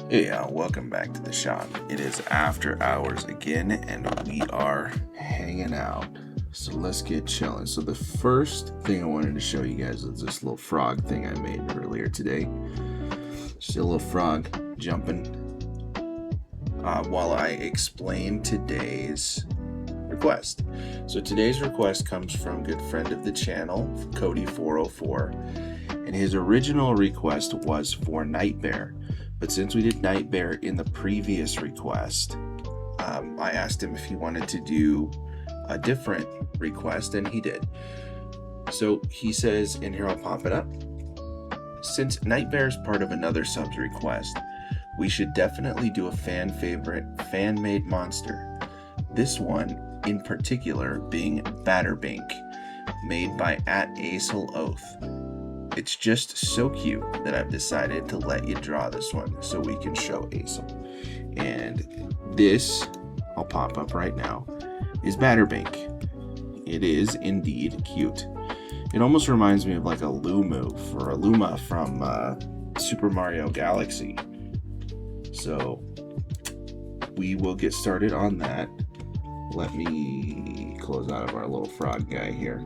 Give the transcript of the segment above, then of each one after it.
Hey, welcome back to the shop. It is after hours again, and we are hanging out. So let's get chilling. So the first thing I wanted to show you guys is this little frog thing I made earlier today. Just a little frog jumping while I explain today's request. So today's request comes from a good friend of the channel, Cody404, and his original request was for Nightbear. But since we did Nightbear in the previous request, I asked him if he wanted to do a different request, and he did. So he says, and here I'll pop it up. Since Nightbear is part of another sub's request, we should definitely do a fan favorite, fan-made monster. This one, in particular, being Batterbink, made by @AcelOath. It's just so cute that I've decided to let you draw this one so we can show Acel. And this, I'll pop up right now, is Batterbink. It is indeed cute. It almost reminds me of like a Luma from Super Mario Galaxy. So we will get started on that. Let me close out of our little frog guy here,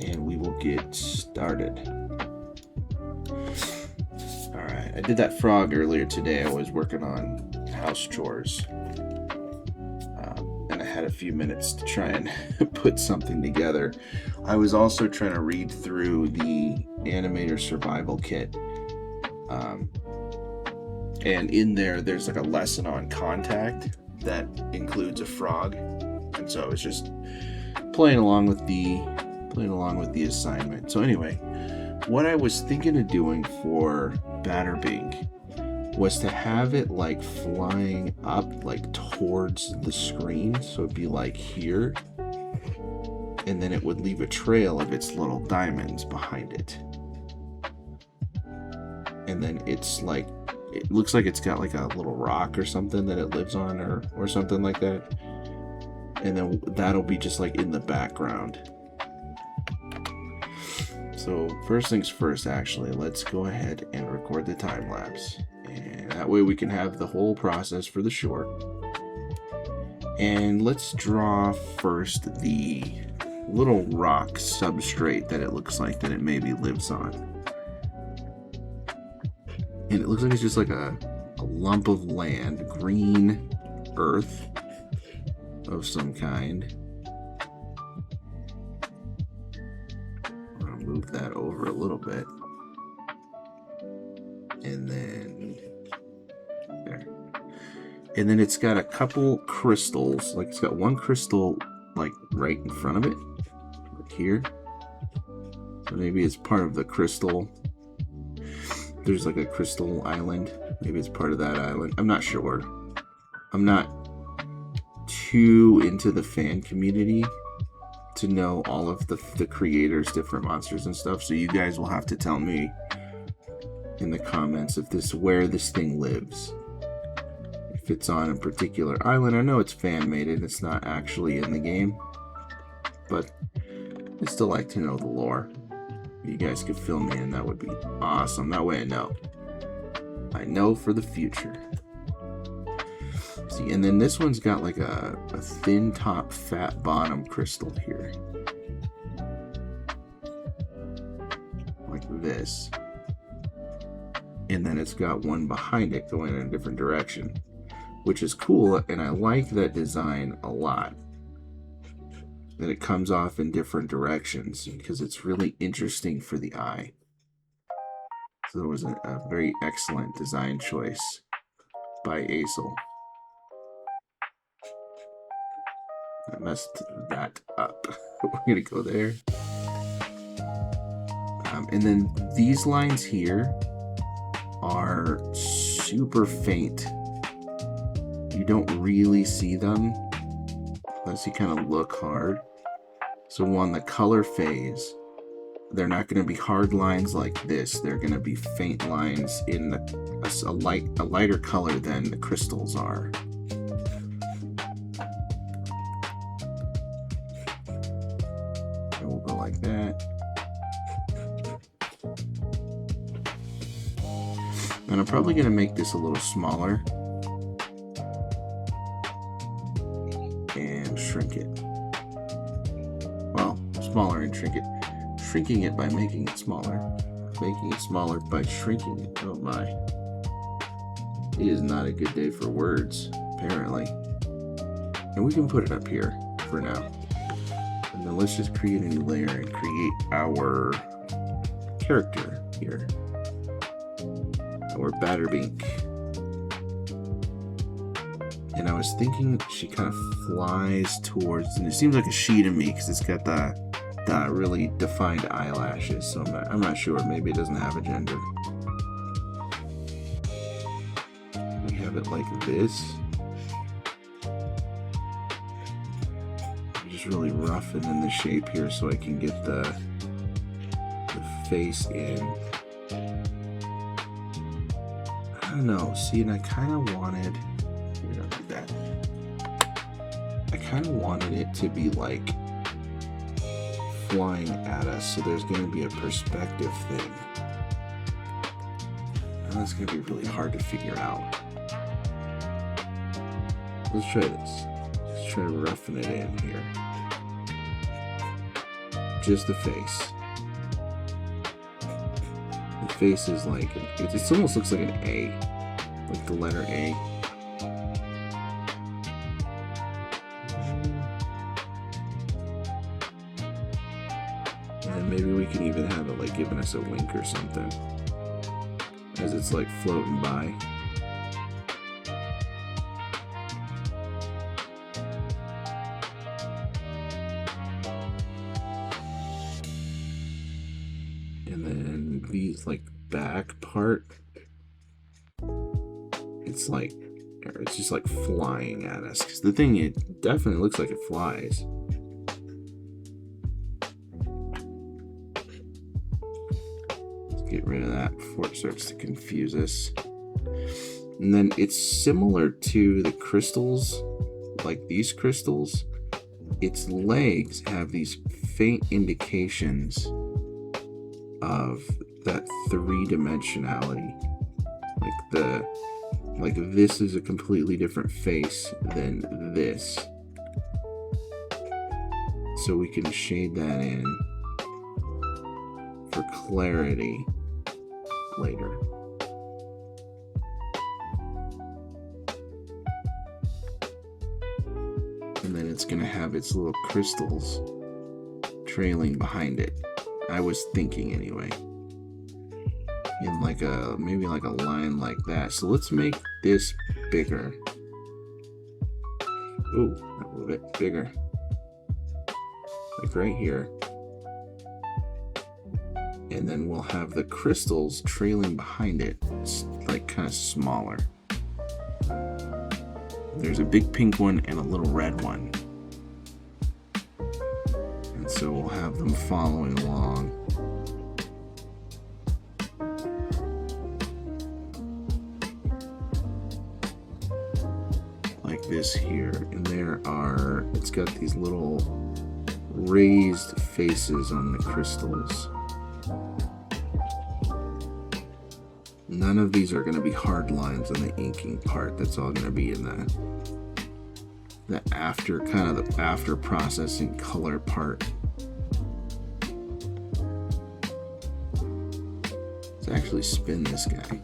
and we will get started. Alright, I did that frog earlier today. I was working on house chores, and I had a few minutes to try and put something together. I was also trying to read through the Animator Survival Kit, and in there's like a lesson on contact that includes a frog, and so I was just playing along with the assignment. So anyway, what I was thinking of doing for Batterbink was to have it like flying up like towards the screen, so it'd be like here, and then it would leave a trail of its little diamonds behind it, and then it's like, it looks like it's got like a little rock or something that it lives on, or something like that, and then that'll be just like in the background. So first things first, actually, let's go ahead and record the time lapse, and that way we can have the whole process for the short. And let's draw first the little rock substrate that it looks like that it maybe lives on. And it looks like it's just like a lump of land, green earth of some kind. Move that over a little bit, and then there, and then it's got a couple crystals, like it's got one crystal like right in front of it, right here. So maybe it's part of the crystal. There's like a crystal island, maybe it's part of that island. I'm not sure. I'm not too into the fan community to know all of the creators' different monsters and stuff, so you guys will have to tell me in the comments if where this thing lives, if it's on a particular island. I know it's fan made and it's not actually in the game, but I still like to know the lore. You guys could fill me in, that would be awesome. That way I know for the future. See, and then this one's got like a thin top, fat bottom crystal here, like this, and then it's got one behind it going in a different direction, which is cool, and I like that design a lot, that it comes off in different directions, because it's really interesting for the eye. So it was a very excellent design choice by Acel. I messed that up. We're gonna go there. And then these lines here are super faint. You don't really see them unless you kind of look hard. So on the color phase, they're not going to be hard lines like this. They're going to be faint lines in a lighter color than the crystals are. We'll go like that. And I'm probably going to make this a little smaller and shrink it. Well, smaller and shrink it. Shrinking it by making it smaller. Making it smaller by shrinking it. Oh my. It is not a good day for words, apparently. And we can put it up here for now. And then let's just create a new layer and create our character here. Our Batterbink. And I was thinking she kind of flies towards, and it seems like a she to me because it's got the really defined eyelashes. So I'm not sure. Maybe it doesn't have a gender. We have it like this. I'm just really roughing in the shape here so I can get the face in. I don't know. See, and I kind of wanted. We don't do that. I kind of wanted it to be like flying at us, so there's going to be a perspective thing. And that's going to be really hard to figure out. Let's try this. Let's try to roughen it in here. Just the face. The face is like, it almost looks like an A. Like the letter A. And then maybe we can even have it like giving us a wink or something. As it's like floating by. And then these like back part, it's just like flying at us. Because the thing, it definitely looks like it flies. Let's get rid of that before it starts to confuse us. And then it's similar to the crystals, like these crystals. Its legs have these faint indications of that three-dimensionality. Like this is a completely different face than this. So we can shade that in for clarity later. And then it's gonna have its little crystals trailing behind it. I was thinking anyway. In like maybe like a line like that. So let's make this bigger. Ooh, a little bit bigger. Like right here. And then we'll have the crystals trailing behind it. It's like kind of smaller. There's a big pink one and a little red one. And so we'll have them following along. Like this here. And it's got these little raised faces on the crystals. None of these are going to be hard lines on the inking part. That's all going to be in the after processing color part. Let's actually spin this guy.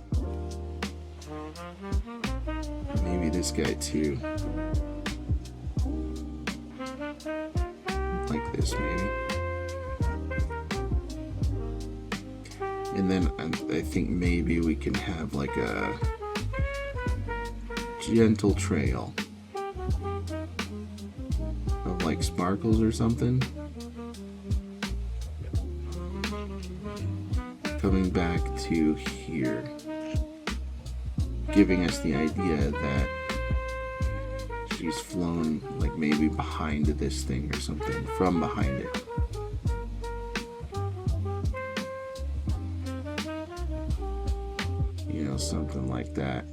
Maybe this guy too. Like this maybe. And then I think maybe we can have like a gentle trail of like sparkles or something. Coming back to here. Giving us the idea that she's flown like maybe behind this thing or something, from behind it. You know, something like that.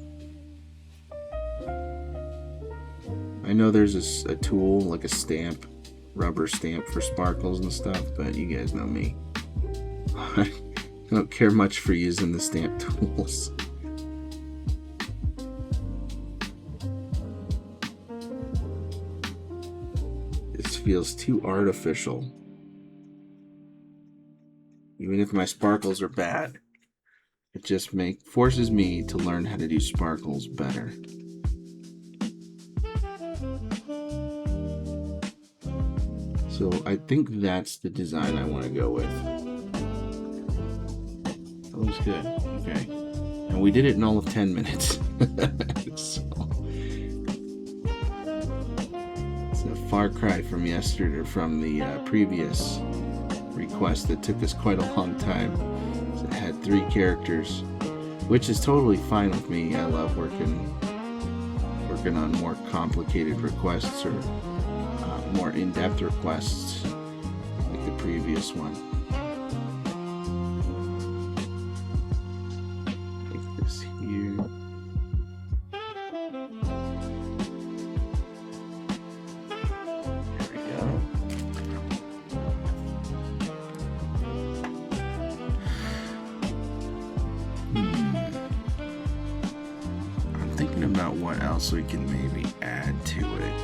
I know there's a tool, like a stamp, rubber stamp for sparkles and stuff, but you guys know me. I don't care much for using the stamp tools. feels too artificial. Even if my sparkles are bad, it just forces me to learn how to do sparkles better. So I think that's the design I want to go with. That looks good. Okay. And we did it in all of 10 minutes. So, it's a far cry from yesterday, from the previous request that took us quite a long time. So it had 3 characters, which is totally fine with me. I love working on more complicated requests, or more in-depth requests like the previous one. Like this here. There we go. I'm thinking about what else we can maybe add to it.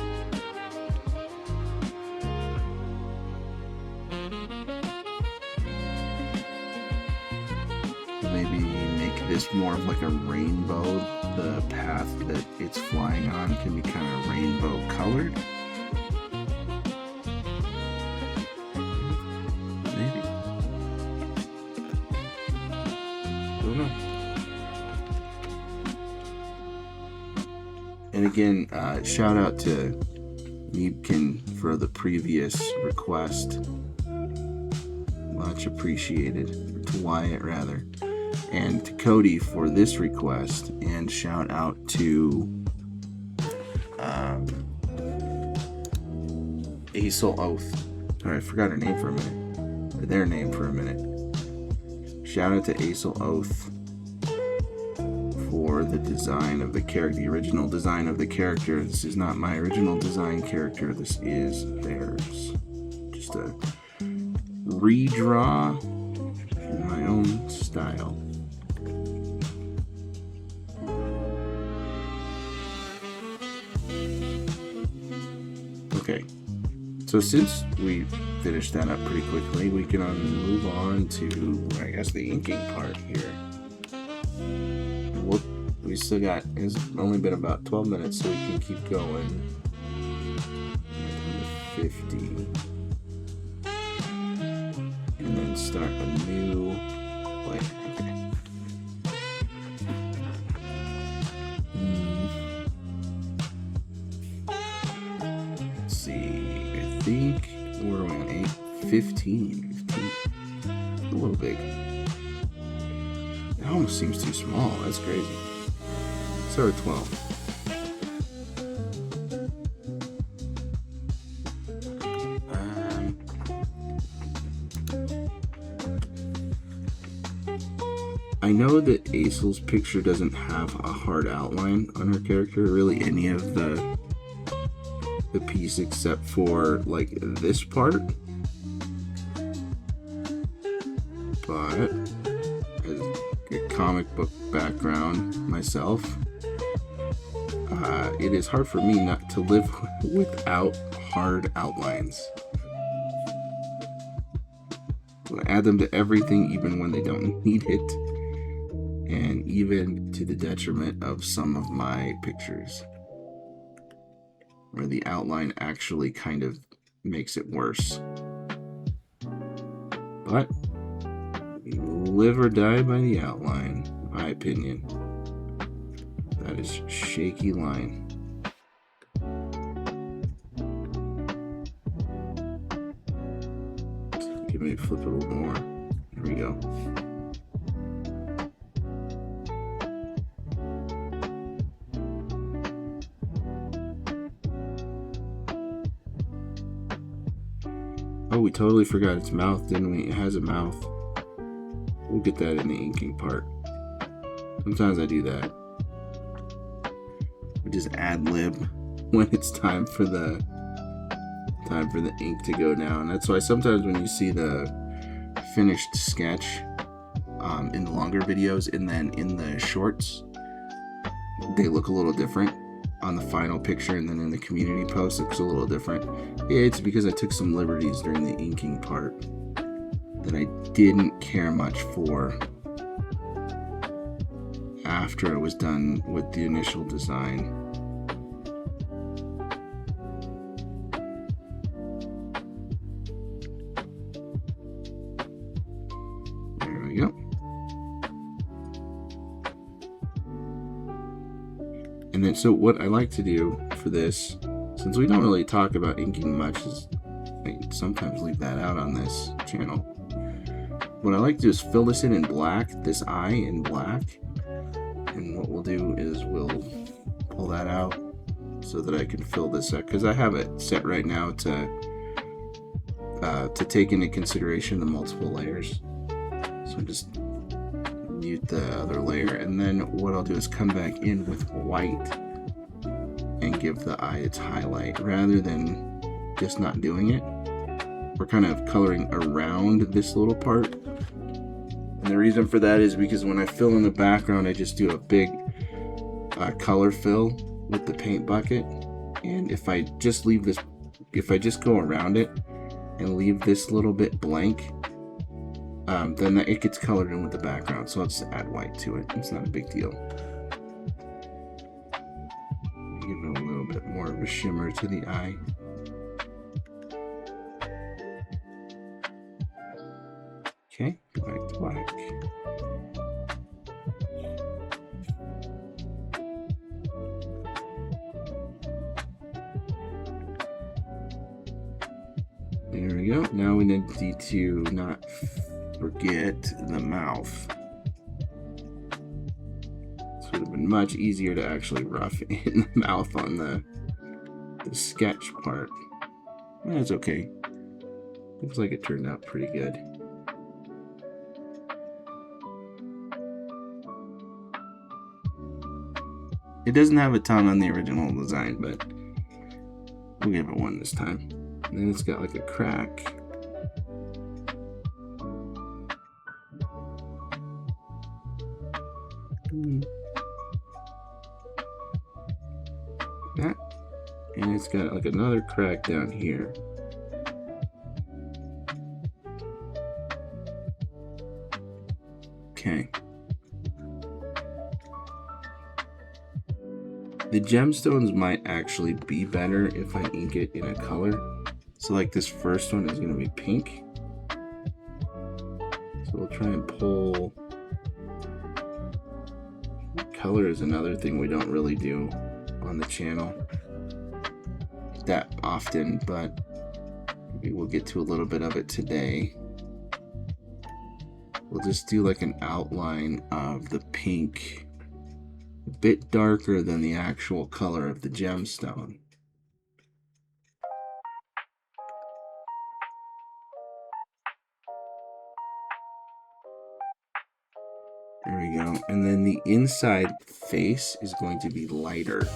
Maybe make this more of like a rainbow. The path that it's flying on can be kind of rainbow colored. Maybe. I don't know. And again, shout out to Neebkin for the previous request. Much appreciated. To Wyatt, rather. And to Cody for this request. And shout out to Aesol Oath. Alright, I forgot her name for a minute. Or their name for a minute. Shout out to Aesol Oath for the design of the character, the original design of the character. This is not my original design character, this is theirs. Just a redraw in my own style. Okay, so since we finished that up pretty quickly, we can move on to, I guess, the inking part here. We still got, it's only been about 12 minutes, so we can keep going. 50. And then start a new layer. Okay. Let's see, I think we're on 15. A little big. It almost seems too small, that's crazy. So 12. I know that Aesol's picture doesn't have a hard outline on her character, really any of the piece except for like this part. But as a comic book background myself, it is hard for me not to live without hard outlines. I add them to everything even when they don't need it, and even to the detriment of some of my pictures, where the outline actually kind of makes it worse. But you live or die by the outline, in my opinion. That is shaky line. Give me flip it a little more. There we go. Oh, we totally forgot its mouth, didn't we? It has a mouth. We'll get that in the inking part. Sometimes I do that. I just ad-lib when it's time for the ink to go down. That's why sometimes when you see the finished sketch in the longer videos and then in the shorts, they look a little different. on the final picture and then in the community post it looks a little different. Yeah, it's because I took some liberties during the inking part that I didn't care much for after I was done with the initial design. There we go. And then, so what I like to do for this, since we don't really talk about inking much, is I sometimes leave that out on this channel. What I like to do is fill this in black, this eye in black. And what we'll do is we'll pull that out so that I can fill this up, because I have it set right now to take into consideration the multiple layers. So just mute the other layer, and then what I'll do is come back in with white and give the eye its highlight rather than just not doing it. We're kind of coloring around this little part, and the reason for that is because when I fill in the background, I just do a big color fill with the paint bucket, and if I just leave this, if I just go around it and leave this little bit blank, then it gets colored in with the background. So I'll just add white to it. It's not a big deal. Give it a little bit more of a shimmer to the eye. Okay, go back to black. There we go. Now we need to not forget the mouth. This would have been much easier to actually rough in the mouth on the sketch part. That's okay. Looks like it turned out pretty good. It doesn't have a ton on the original design, but we'll give it one this time. And then it's got like a crack. That, and it's got like another crack down here. Okay. The gemstones might actually be better if I ink it in a color. So like this first one is going to be pink. So we'll try and pull. Color is another thing we don't really do on the channel that often, but maybe we'll get to a little bit of it today. We'll just do like an outline of the pink, a bit darker than the actual color of the gemstone. There we go. And then the inside face is going to be lighter,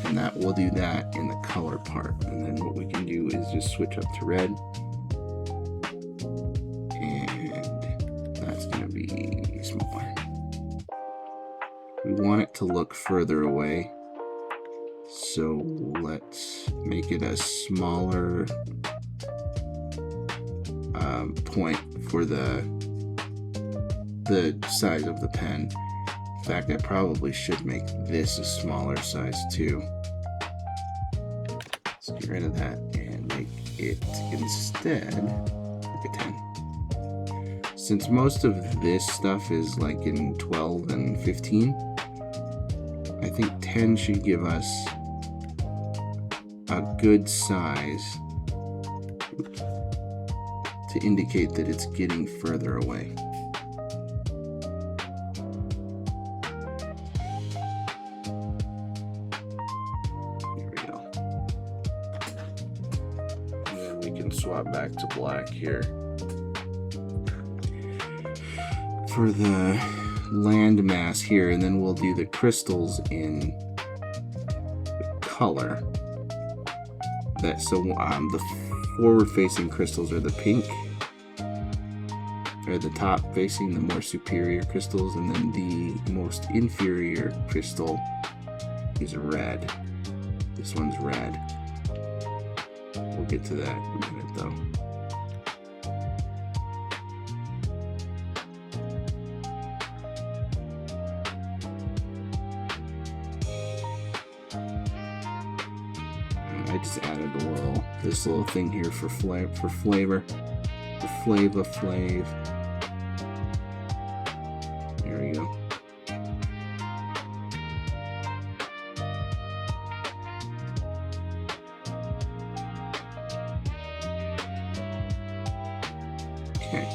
and that we'll do that in the color part. And then what we can do is just switch up to red, and that's going to be smaller. We want it to look further away, so let's make it a smaller point for the size of the pen. In fact, I probably should make this a smaller size too. Let's get rid of that and make it instead like a 10. Since most of this stuff is like in 12 and 15, I think 10 should give us a good size to indicate that it's getting further away. Swap back to black here for the landmass here, and then we'll do the crystals in the color. The forward-facing crystals are the pink, or the top-facing, the more superior crystals, and then the most inferior crystal is red. This one's red. We'll get to that in a minute though. I just added this little thing here for flavor, the Flava Flav. There we go. Okay,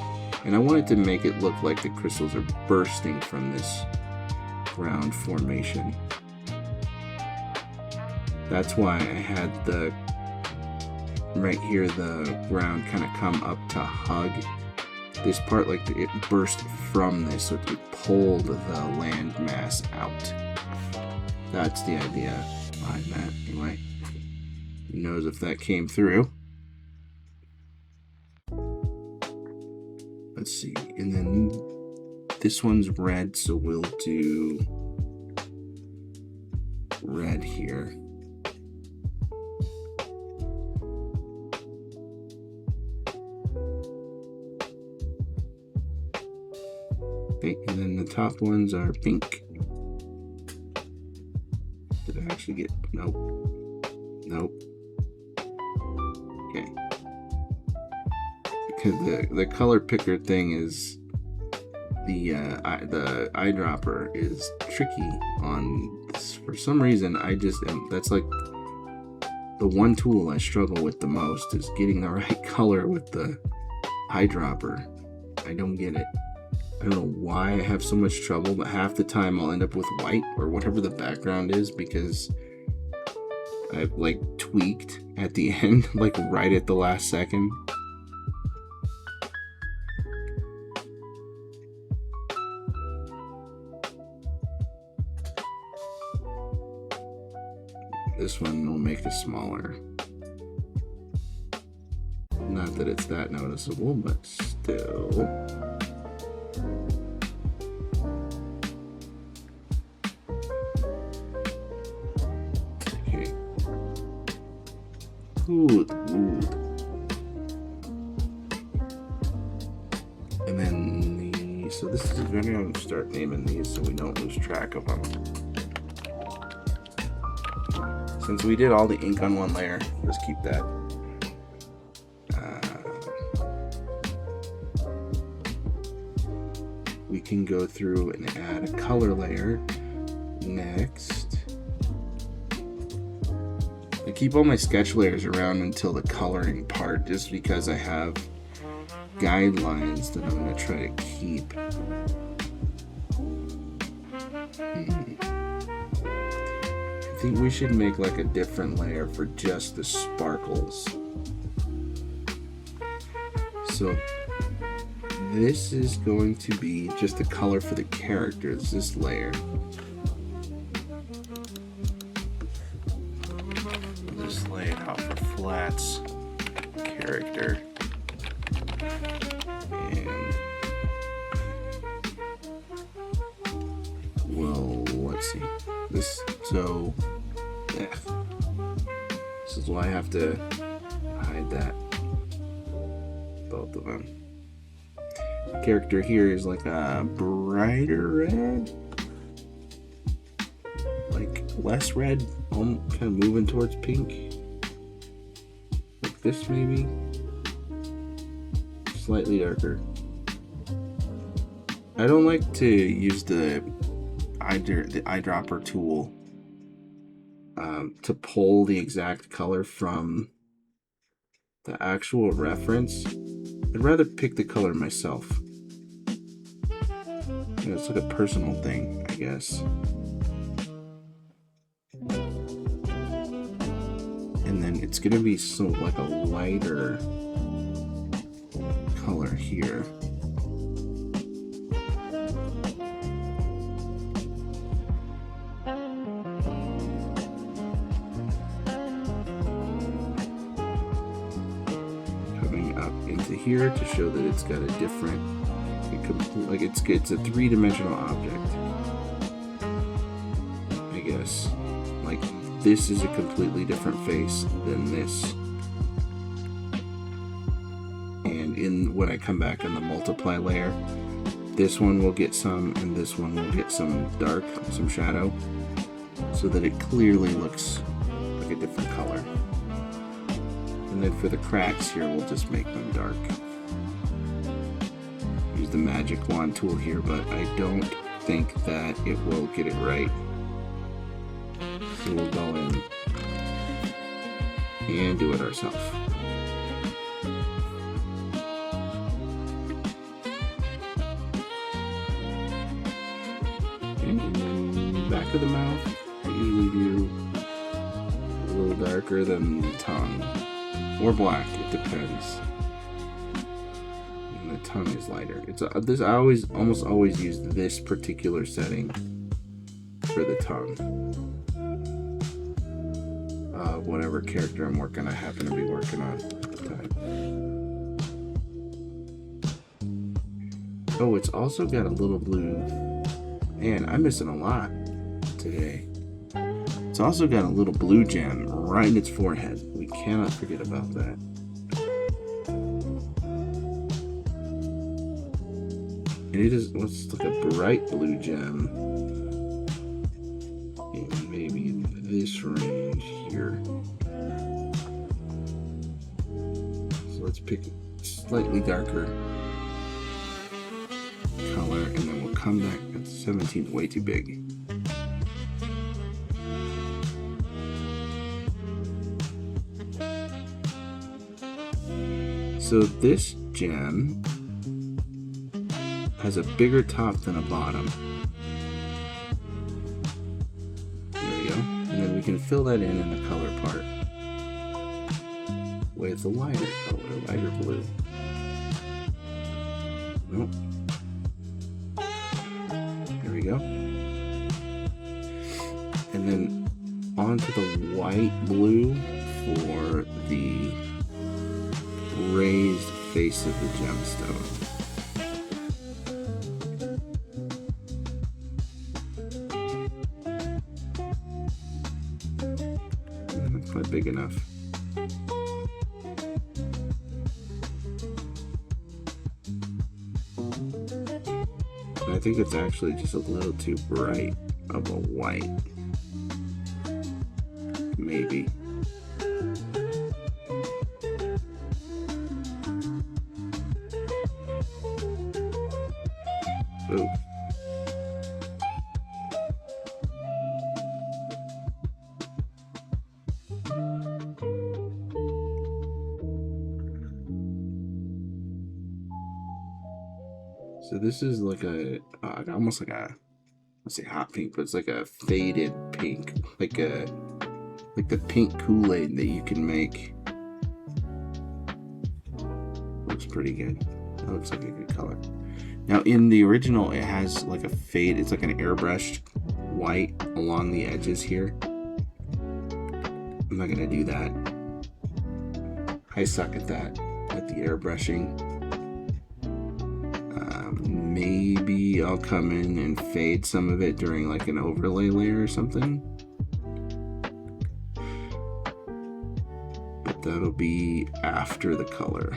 and I wanted to make it look like the crystals are bursting from this ground formation. That's why I had right here the ground kind of come up to hug this part, like it burst from this, so it pulled the land mass out. That's the idea behind that. Anyway, who knows if that came through. Let's see, and then this one's red, so we'll do red here. Okay, and then the top ones are pink. Did I actually get... Nope. Nope. Okay. Because the color picker thing is... The eyedropper is tricky on this. For some reason, that's like the one tool I struggle with the most, is getting the right color with the eyedropper. I don't get it. I don't know why I have so much trouble, but half the time I'll end up with white or whatever the background is, because I've like tweaked at the end, like right at the last second. This one will make it smaller. Not that it's that noticeable, but still. Good. And then so this is going to start naming these so we don't lose track of them. Since we did all the ink on one layer, let's keep that. We can go through and add a color layer next. I keep all my sketch layers around until the coloring part, just because I have guidelines that I'm going to try to keep. I think we should make like a different layer for just the sparkles. So this is going to be just the color for the characters, this layer. Just lay it out for flats, character, and well, let's see. This is why I have to hide that. Both of them. The character here is like a brighter red, like less red, kind of moving towards pink, like this maybe, slightly darker. I don't like to use the eyedropper tool to pull the exact color from the actual reference. I'd rather pick the color myself. You know, it's like a personal thing, I guess. And then it's gonna be like a lighter color here. Coming up into here to show that it's got a different, like it's a three-dimensional object, I guess. Like this is a completely different face than this. And when I come back on the multiply layer, this one will get some, and this one will get some dark, some shadow, so that it clearly looks like a different color. And then for the cracks here, we'll just make them dark. Use the magic wand tool here, but I don't think that it will get it right. So we'll go in and do it ourselves. And then back of the mouth, I usually do a little darker than the tongue. Or black, it depends. And the tongue is lighter. It's this. I almost always use this particular setting for the tongue. Whatever character I'm working, I happen to be working on at the time. Oh, it's also got a little blue. Man, I'm missing a lot today. It's also got a little blue gem right in its forehead. We cannot forget about that. And it is, looks like a bright blue gem. And maybe in this range here. So let's pick a slightly darker color, and then we'll come back. That's 17, way too big. So this gem has a bigger top than a bottom. There we go. And then we can fill that in the color part with a lighter color, lighter blue. Nope. There we go. And then onto the white blue for the raised face of the gemstone. That's not big enough. And I think it's actually just a little too bright of a white. Maybe. Ooh. So this is like a almost like a, let's say hot pink, but it's like a faded pink, like the pink Kool-Aid that you can make. Looks pretty good. That looks like a good color. Now in the original, it has like a fade. It's like an airbrushed white along the edges here. I'm not gonna do that. I suck at that, at the airbrushing. Maybe I'll come in and fade some of it during like an overlay layer or something. But that'll be after the color.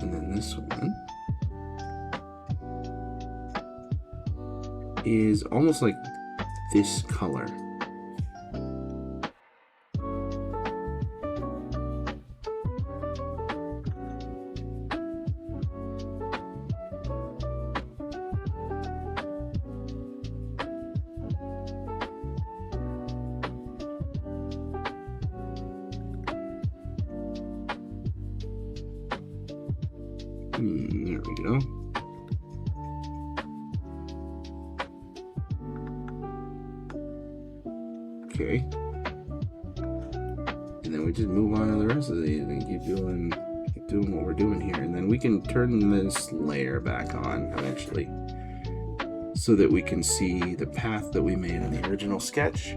And then this one is almost like this color. There we go. Okay. And then we just move on to the rest of these and keep doing what we're doing here. And then we can turn this layer back on eventually so that we can see the path that we made on the original sketch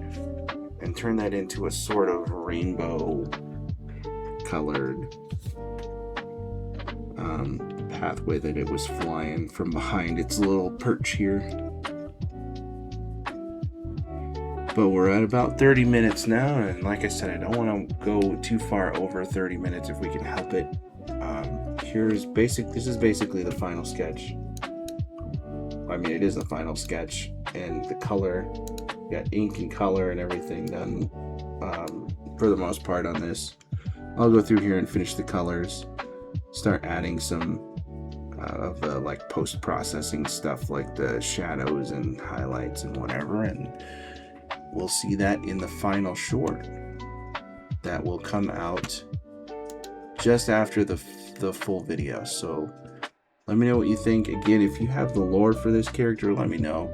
and turn that into a sort of rainbow colored pathway that it was flying from behind its little perch here. But we're at about 30 minutes now, and like I said, I don't want to go too far over 30 minutes if we can help it. This is basically the final sketch. I mean, it is the final sketch, and the color, got ink and color and everything done for the most part on this. I'll go through here and finish the colors, start adding some of the like post-processing stuff like the shadows and highlights and whatever, and we'll see that in the final short that will come out just after the full video. So let me know what you think. Again, if you have the lore for this character, let me know.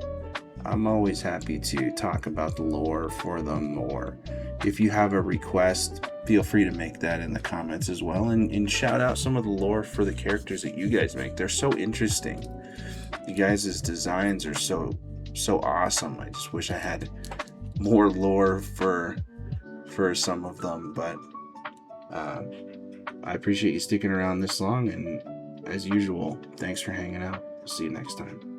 I'm always happy to talk about the lore for them, or if you have a request, feel free to make that in the comments as well, and shout out some of the lore for the characters that you guys make. They're so interesting. You guys' designs are so awesome. I just wish I had more lore for some of them, but I appreciate you sticking around this long, and as usual, thanks for hanging out. See you next time.